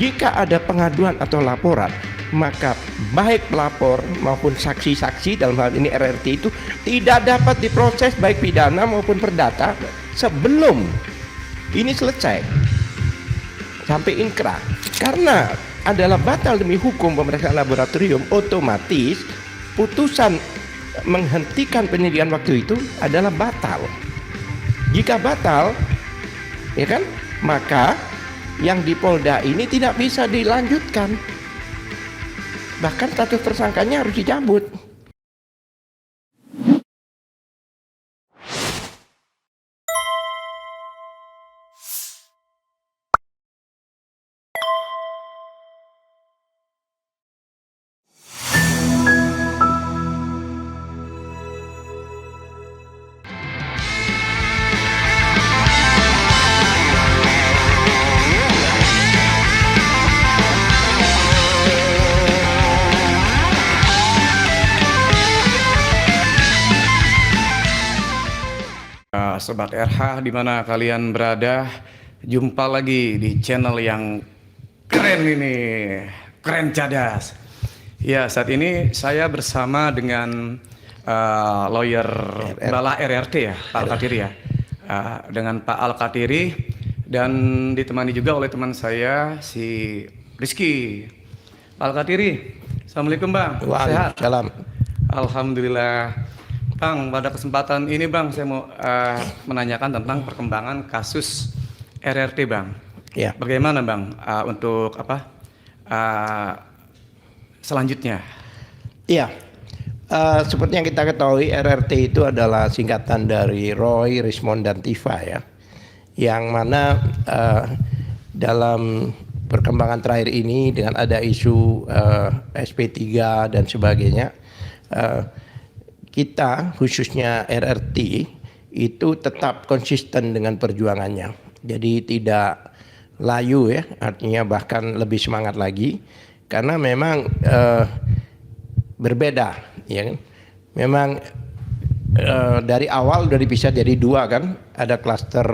Jika ada pengaduan atau laporan, maka baik pelapor maupun saksi-saksi, dalam hal ini RRT, itu tidak dapat diproses baik pidana maupun perdata sebelum ini selesai sampai inkrah. Karena adalah batal demi hukum pemeriksaan laboratorium, otomatis putusan menghentikan penyidikan waktu itu adalah batal. Jika batal, ya kan, maka yang di Polda ini tidak bisa dilanjutkan, bahkan status tersangkanya harus dicabut. Sobat RH, di mana kalian berada, jumpa lagi di channel yang keren ini, keren cadas. Ya, saat ini saya bersama dengan lawyer Bala RRT ya, Pak Al-Katiri ya, dengan Pak Al-Katiri, dan ditemani juga oleh teman saya si Rizky. Pak Al-Katiri, assalamualaikum Bang. Sehat? Waalaikumsalam. Alhamdulillah. Bang, pada kesempatan ini Bang, saya mau menanyakan tentang perkembangan kasus RRT Bang. Ya. Bagaimana Bang untuk selanjutnya? Iya, seperti yang kita ketahui, RRT itu adalah singkatan dari Roy, Rismond, dan Tifa ya, yang mana dalam perkembangan terakhir ini dengan ada isu SP3 dan sebagainya, kita khususnya RRT itu tetap konsisten dengan perjuangannya. Jadi tidak layu ya, artinya bahkan lebih semangat lagi, karena memang berbeda ya kan. Memang dari awal udah dipisah jadi dua kan, ada klaster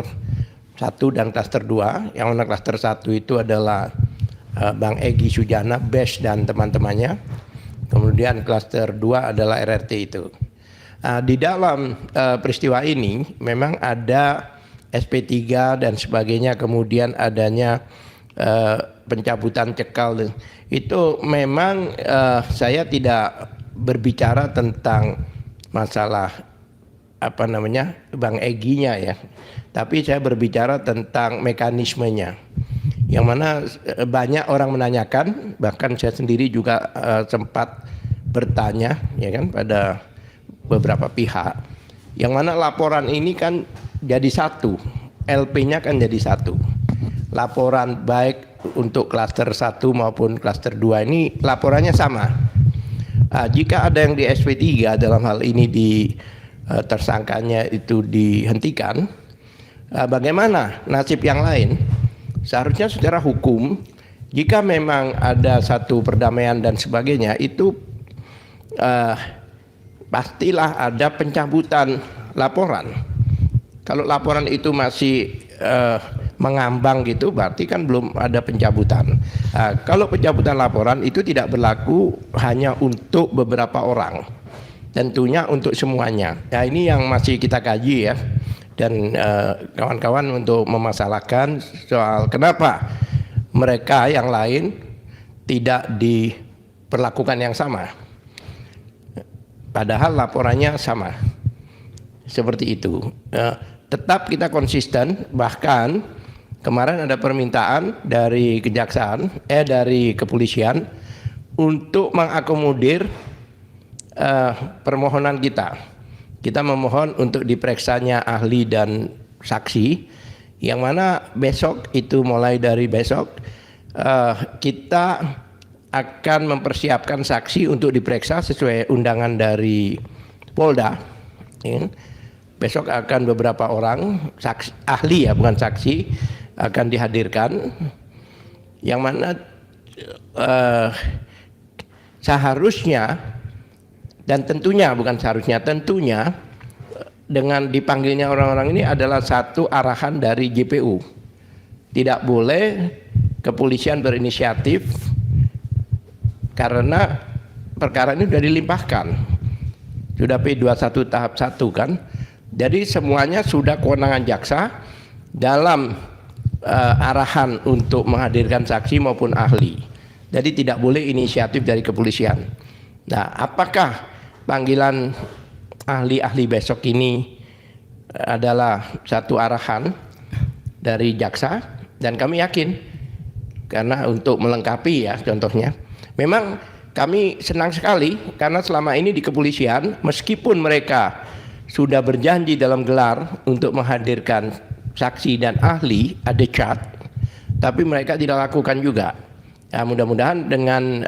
1 dan klaster 2. Yang mana klaster 1 itu adalah Bang Egy Sujana, Bes dan teman-temannya. Kemudian klaster 2 adalah RRT itu. Di dalam peristiwa ini memang ada SP3 dan sebagainya, kemudian adanya pencabutan cekal. Itu memang saya tidak berbicara tentang masalah Bang Egy-nya ya, tapi saya berbicara tentang mekanismenya, yang mana banyak orang menanyakan, bahkan saya sendiri juga sempat bertanya ya kan pada beberapa pihak, yang mana laporan ini kan jadi satu, LP-nya kan jadi satu. Laporan baik untuk klaster 1 maupun klaster 2 ini laporannya sama. Jika ada yang di SP3 dalam hal ini tersangkanya itu dihentikan, bagaimana nasib yang lain? Seharusnya secara hukum, jika memang ada satu perdamaian dan sebagainya, itu pastilah ada pencabutan laporan. Kalau laporan itu masih mengambang gitu, berarti kan belum ada pencabutan. Kalau pencabutan laporan itu tidak berlaku hanya untuk beberapa orang, tentunya untuk semuanya. Nah, ini yang masih kita kaji ya, dan kawan-kawan untuk memasalahkan soal kenapa mereka yang lain tidak diperlakukan yang sama, padahal laporannya sama. Seperti itu. Tetap kita konsisten, bahkan kemarin ada permintaan dari dari kepolisian untuk mengakomodir permohonan kita. Kita memohon untuk diperiksanya ahli dan saksi, yang mana besok itu, mulai dari besok kita akan mempersiapkan saksi untuk diperiksa sesuai undangan dari Polda. Besok akan beberapa orang saksi, ahli ya bukan saksi, akan dihadirkan, yang mana seharusnya dan tentunya, bukan seharusnya, tentunya dengan dipanggilnya orang-orang ini adalah satu arahan dari JPU. Tidak boleh kepolisian berinisiatif karena perkara ini sudah dilimpahkan, sudah P21 tahap 1 kan. Jadi semuanya sudah kewenangan jaksa dalam arahan untuk menghadirkan saksi maupun ahli. Jadi tidak boleh inisiatif dari kepolisian. Nah, apakah panggilan ahli-ahli besok ini adalah satu arahan dari jaksa? Dan kami yakin, karena untuk melengkapi ya contohnya, memang kami senang sekali karena selama ini di kepolisian meskipun mereka sudah berjanji dalam gelar untuk menghadirkan saksi dan ahli adecat, tapi mereka tidak lakukan juga. Ya, mudah-mudahan dengan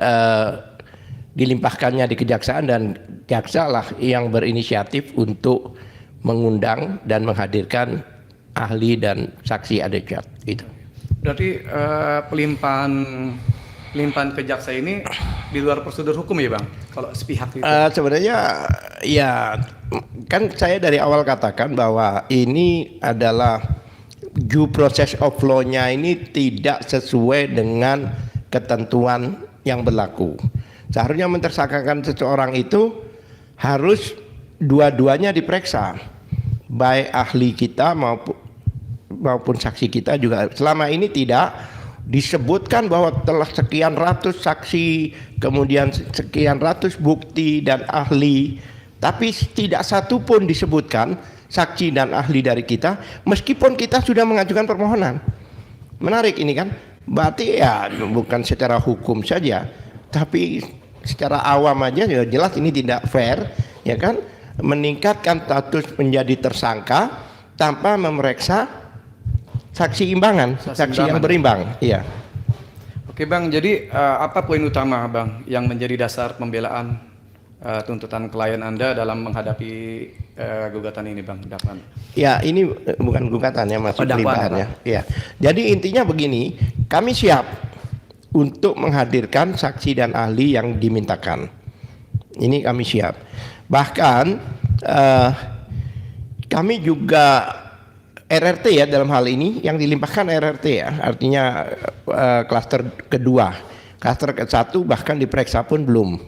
dilimpahkannya di kejaksaan dan jaksa lah yang berinisiatif untuk mengundang dan menghadirkan ahli dan saksi adecat. Gitu. Berarti pelimpahan ke jaksa ini di luar prosedur hukum ya Bang? Kalau sepihak itu? Sebenarnya ya kan saya dari awal katakan bahwa ini adalah due process of law-nya ini tidak sesuai dengan ketentuan yang berlaku. Seharusnya mentersangkakan seseorang itu harus dua-duanya diperiksa, baik ahli kita maupun saksi kita juga. Selama ini tidak disebutkan bahwa telah sekian ratus saksi, kemudian sekian ratus bukti dan ahli, tapi tidak satu pun disebutkan saksi dan ahli dari kita, meskipun kita sudah mengajukan permohonan. Menarik ini kan, berarti ya bukan secara hukum saja, tapi secara awam aja ya jelas ini tidak fair, ya kan, meningkatkan status menjadi tersangka tanpa memeriksa saksi imbangan, saksi yang berimbang. Iya. Oke Bang, jadi apa poin utama Bang yang menjadi dasar pembelaan tuntutan klien Anda dalam menghadapi gugatan ini Bang, dakwaan? Ya, ini bukan gugatan ya, masuk limpahannya. Ya. Jadi intinya begini, kami siap untuk menghadirkan saksi dan ahli yang dimintakan. Ini kami siap. Bahkan kami juga RRT ya dalam hal ini yang dilimpahkan RRT ya, artinya klaster kedua. Klaster ke-1 bahkan diperiksa pun belum.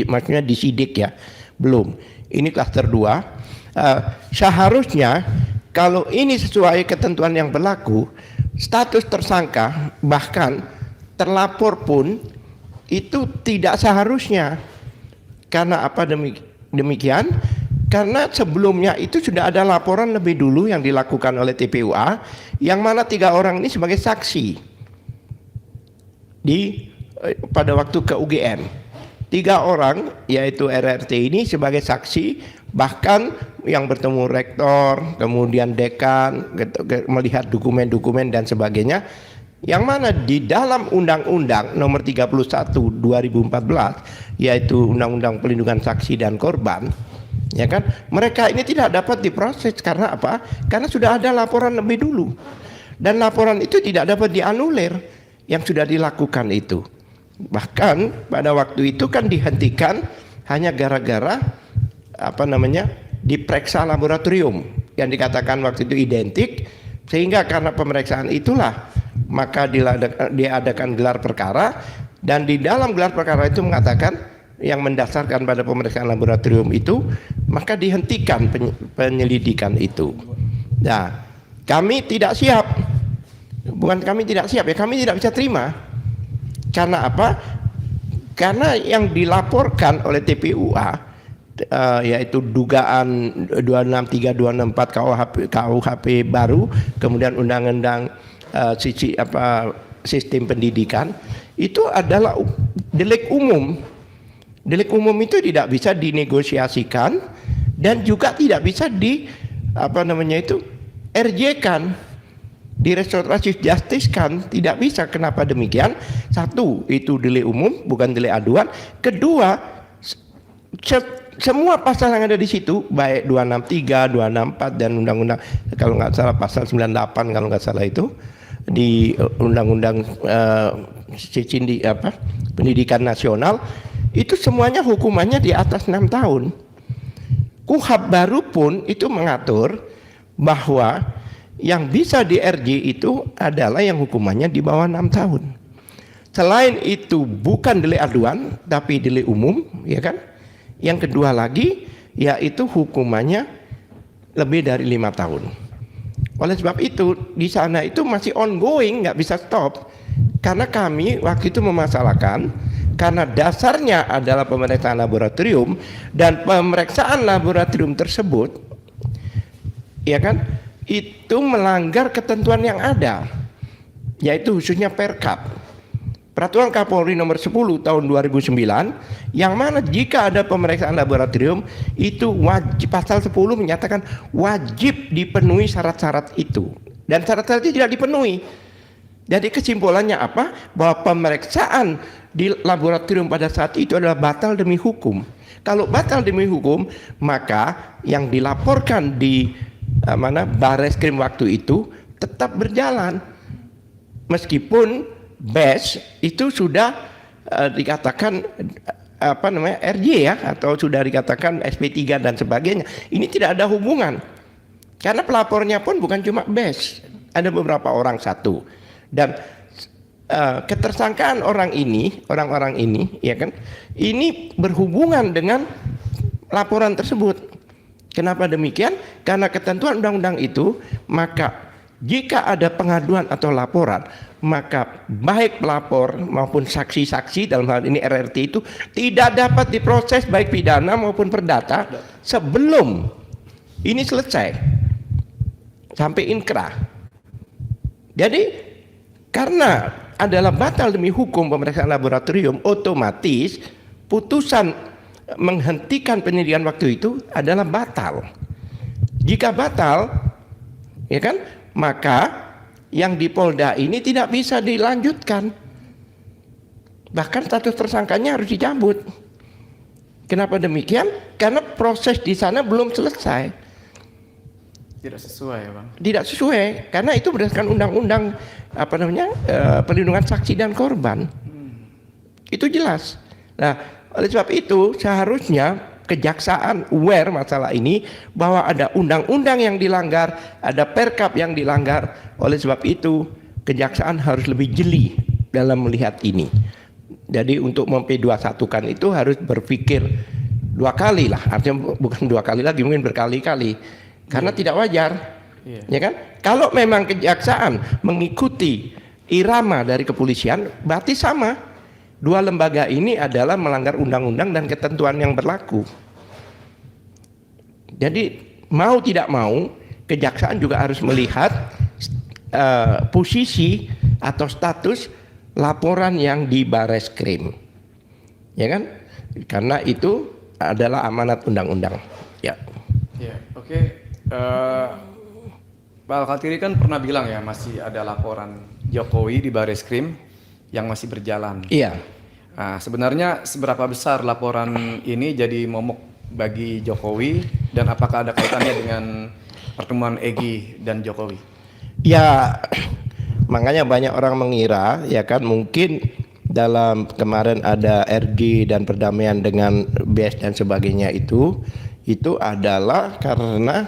Maksudnya disidik ya, belum. Ini klaster 2. Seharusnya kalau ini sesuai ketentuan yang berlaku, status tersangka bahkan terlapor pun itu tidak seharusnya. Karena apa demikian? Karena sebelumnya itu sudah ada laporan lebih dulu yang dilakukan oleh TPUA, yang mana 3 orang ini sebagai saksi pada waktu ke UGM. 3 orang yaitu RRT ini sebagai saksi, bahkan yang bertemu rektor, kemudian dekan, melihat dokumen-dokumen dan sebagainya, yang mana di dalam Undang-Undang Nomor 31 2014 yaitu Undang-Undang Pelindungan Saksi dan Korban, ya kan, mereka ini tidak dapat diproses karena apa? Karena sudah ada laporan lebih dulu, dan laporan itu tidak dapat dianulir yang sudah dilakukan itu. Bahkan pada waktu itu kan dihentikan hanya gara-gara diperiksa laboratorium yang dikatakan waktu itu identik, sehingga karena pemeriksaan itulah maka diadakan gelar perkara, dan di dalam gelar perkara itu mengatakan yang mendasarkan pada pemeriksaan laboratorium itu, maka dihentikan penyelidikan itu. Nah, kami tidak siap. Bukan kami tidak siap ya, kami tidak bisa terima. Karena apa? Karena yang dilaporkan oleh TPUA yaitu dugaan 263 264 KUHP baru, kemudian undang-undang sistem pendidikan, itu adalah delik umum. Delik umum itu tidak bisa dinegosiasikan dan juga tidak bisa RJ-kan, di restoratif justice kan, tidak bisa. Kenapa demikian? Satu, itu delik umum, bukan delik aduan. Kedua, semua pasal yang ada di situ, baik 263, 264 dan undang-undang, kalau nggak salah pasal 98 kalau nggak salah itu di undang-undang pendidikan nasional, itu semuanya hukumannya di atas 6 tahun. KUHP baru pun itu mengatur bahwa Yang bisa di RJ itu adalah yang hukumannya di bawah 6 tahun. Selain itu bukan delik aduan tapi delik umum, ya kan? Yang kedua lagi yaitu hukumannya lebih dari 5 tahun. Oleh sebab itu di sana itu masih ongoing, nggak bisa stop. Karena kami waktu itu memasalahkan karena dasarnya adalah pemeriksaan laboratorium dan pemeriksaan laboratorium tersebut, ya kan, itu melanggar ketentuan yang ada, yaitu khususnya Perkap. Peraturan Kapolri nomor 10 tahun 2009 yang mana jika ada pemeriksaan laboratorium itu wajib, pasal 10 menyatakan wajib dipenuhi syarat-syarat itu dan syarat-syarat itu tidak dipenuhi. Jadi kesimpulannya apa? Bahwa pemeriksaan di laboratorium pada saat itu adalah batal demi hukum. Kalau batal demi hukum, maka yang dilaporkan di Barreskrim waktu itu tetap berjalan meskipun BES itu sudah dikatakan RJ ya, atau sudah dikatakan SP3 dan sebagainya. Ini tidak ada hubungan karena pelapornya pun bukan cuma BES, ada beberapa orang satu dan ketersangkaan orang-orang ini ya kan, ini berhubungan dengan laporan tersebut. Kenapa demikian? Karena ketentuan undang-undang itu, maka jika ada pengaduan atau laporan, maka baik pelapor maupun saksi-saksi dalam hal ini RRT itu tidak dapat diproses baik pidana maupun perdata sebelum ini selesai sampai inkrah. Jadi karena adalah batal demi hukum pemeriksaan laboratorium, otomatis putusan menghentikan penyidikan waktu itu adalah batal. Jika batal, ya kan, maka yang di Polda ini tidak bisa dilanjutkan. Bahkan status tersangkanya harus dicabut. Kenapa demikian? Karena proses di sana belum selesai. Tidak sesuai ya Bang? Tidak sesuai, karena itu berdasarkan undang-undang perlindungan saksi dan korban. Itu jelas. Nah, oleh sebab itu seharusnya Kejaksaan aware masalah ini bahwa ada undang-undang yang dilanggar, ada Perkap yang dilanggar. Oleh sebab itu Kejaksaan harus lebih jeli dalam melihat ini. Jadi untuk memp21kan itu harus berpikir 2 kali lah, artinya bukan 2 kali lagi, mungkin berkali-kali, karena tidak wajar, ya kan? Kalau memang Kejaksaan mengikuti irama dari kepolisian, berarti sama. 2 lembaga ini adalah melanggar undang-undang dan ketentuan yang berlaku. Jadi mau tidak mau Kejaksaan juga harus melihat posisi atau status laporan yang di Barreskrim, ya kan? Karena itu adalah amanat undang-undang. Ya. Ya, oke. Pak Al-Khatiri kan pernah bilang ya masih ada laporan Jokowi di Barreskrim yang masih berjalan. Iya. Nah, sebenarnya seberapa besar laporan ini jadi momok bagi Jokowi dan apakah ada kaitannya dengan pertemuan Egy dan Jokowi? Ya, makanya banyak orang mengira ya kan mungkin dalam kemarin ada RG dan perdamaian dengan BES dan sebagainya itu adalah karena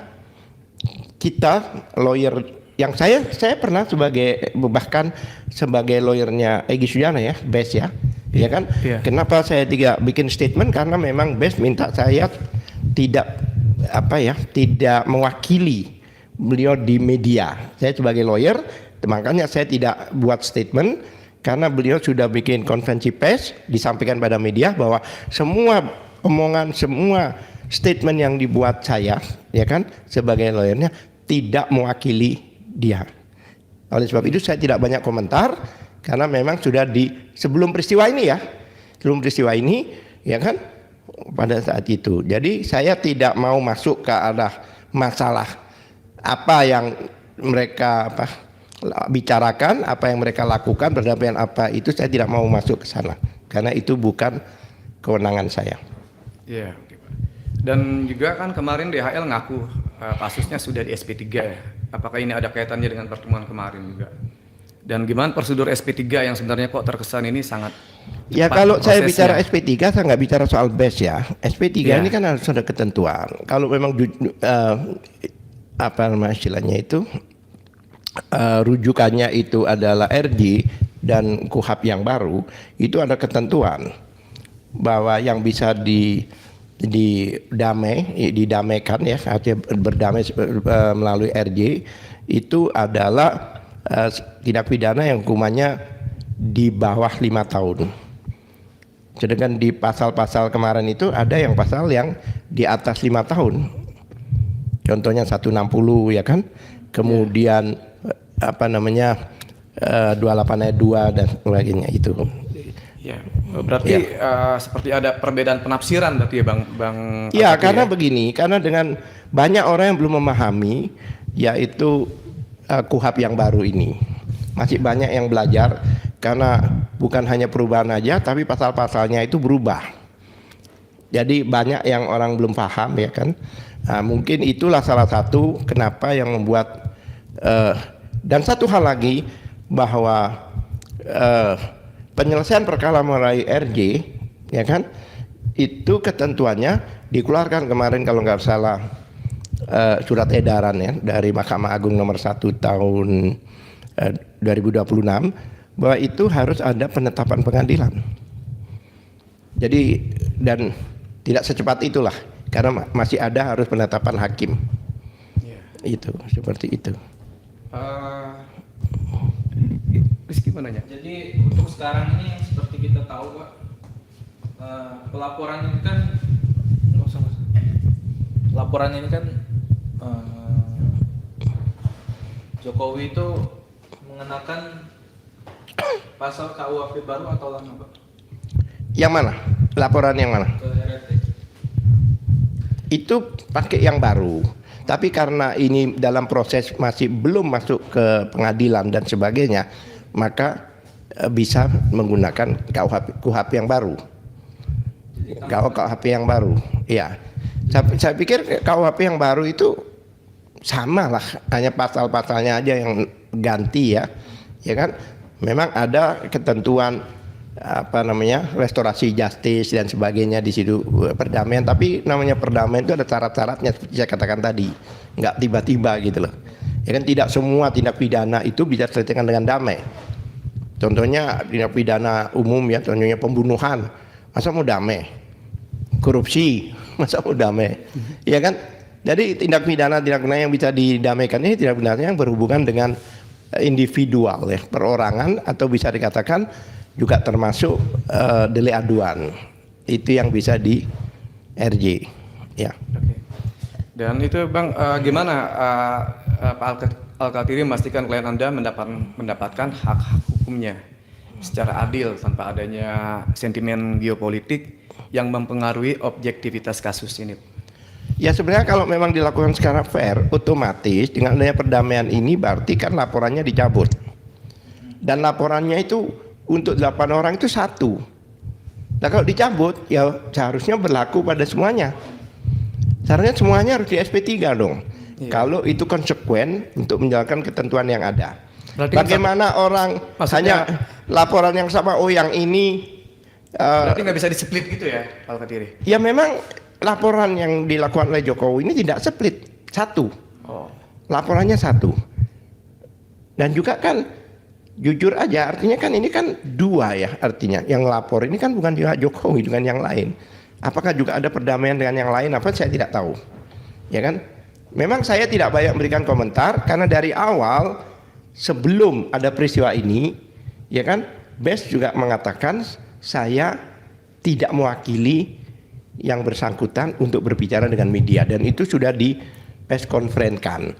kita lawyer yang saya pernah bahkan sebagai lawyernya Egy Sujana ya, BES ya. Ya kan? Yeah. Kenapa saya tidak bikin statement? Karena memang BES minta saya tidak mewakili beliau di media. Saya sebagai lawyer, makanya saya tidak buat statement karena beliau sudah bikin konferensi pers disampaikan pada media bahwa semua omongan, semua statement yang dibuat saya, ya kan, sebagai lawyernya tidak mewakili dia. Oleh sebab itu saya tidak banyak komentar karena memang sudah sebelum peristiwa ini ya kan, pada saat itu. Jadi saya tidak mau masuk ke arah masalah apa yang mereka bicarakan, apa yang mereka lakukan, berdamaian apa itu saya tidak mau masuk ke sana karena itu bukan kewenangan saya. Iya. Dan juga kan kemarin DHL ngaku kasusnya sudah di SP3 ya. Apakah ini ada kaitannya dengan pertemuan kemarin juga? Dan gimana prosedur SP3 yang sebenarnya kok terkesan ini sangat ya kalau prosesnya. Saya bicara SP3 saya nggak bicara soal BES ya. SP3 ini kan harus ada ketentuan. Kalau memang istilahnya itu rujukannya itu adalah RJ dan KUHP yang baru, itu ada ketentuan bahwa yang bisa didamaikan ya, berdamai melalui RJ itu adalah tindak pidana yang hukumannya di bawah 5 tahun. Sedangkan di pasal-pasal kemarin itu ada yang pasal yang di atas 5 tahun. Contohnya 160 ya kan. Kemudian 28 ayat 2 dan sebagainya itu. Ya, berarti seperti ada perbedaan penafsiran berarti ya Bang Iya, Al-Fatih karena ya? begini, karena dengan banyak orang yang belum memahami yaitu KUHP yang baru ini. Masih banyak yang belajar karena bukan hanya perubahan aja tapi pasal-pasalnya itu berubah. Jadi banyak yang orang belum paham ya kan. Nah, mungkin itulah salah satu kenapa yang membuat dan satu hal lagi bahwa penyelesaian perkara melalui RJ ya kan itu ketentuannya dikeluarkan kemarin kalau nggak salah surat edaran ya dari Mahkamah Agung nomor 1 tahun 2026 bahwa itu harus ada penetapan pengadilan. Jadi dan tidak secepat itulah karena masih ada harus penetapan hakim. Itu seperti itu. Rizky mana ya? Jadi untuk sekarang ini yang seperti kita tahu Pak, pelaporan ini kan Jokowi itu mengenakan pasal KUHP baru atau lama Pak? Yang mana? Laporan yang mana? Ke RT. Itu pakai yang baru. Tapi karena ini dalam proses masih belum masuk ke pengadilan dan sebagainya, maka bisa menggunakan KUHP yang baru. KUHP yang baru, iya. Saya pikir KUHP yang baru itu sama lah, hanya pasal-pasalnya aja yang ganti ya kan. Memang ada ketentuan restorasi justice dan sebagainya di situ perdamaian, tapi namanya perdamaian itu ada syarat-syaratnya seperti saya katakan tadi, nggak tiba-tiba gitu loh ya kan. Tidak semua tindak pidana itu bisa diselesaikan dengan damai. Contohnya tindak pidana umum ya, contohnya pembunuhan, masa mau damai? Korupsi, masa mau damai? Ya kan. Jadi tindak pidana yang bisa didamaikan ini tindak pidana yang berhubungan dengan individual ya, perorangan, atau bisa dikatakan juga termasuk delik aduan. Itu yang bisa di RJ ya. Oke. Dan itu Bang gimana Pak Al-Katiri memastikan klien Anda mendapatkan hak-hak hukumnya secara adil tanpa adanya sentimen geopolitik yang mempengaruhi objektivitas kasus ini? Ya sebenarnya kalau memang dilakukan secara fair, otomatis dengan adanya perdamaian ini berarti kan laporannya dicabut. Dan laporannya itu untuk 8 orang itu 1. Nah kalau dicabut ya seharusnya berlaku pada semuanya. Seharusnya semuanya harus di SP3 dong. Iya. Kalau itu konsekuen untuk menjalankan ketentuan yang ada. Berarti bagaimana orang hanya laporan yang sama, oh yang ini berarti nggak bisa di-split gitu ya Pak Al-Katiri? Ya memang laporan yang dilakukan oleh Jokowi ini tidak split, 1. Laporannya 1. Dan juga kan jujur aja artinya kan ini kan 2 ya, artinya yang lapor ini kan bukan juga Jokowi dengan yang lain. Apakah juga ada perdamaian dengan yang lain, apa saya tidak tahu. Ya kan? Memang saya tidak banyak memberikan komentar karena dari awal sebelum ada peristiwa ini ya kan, BES juga mengatakan saya tidak mewakili yang bersangkutan untuk berbicara dengan media, dan itu sudah di press conference kan.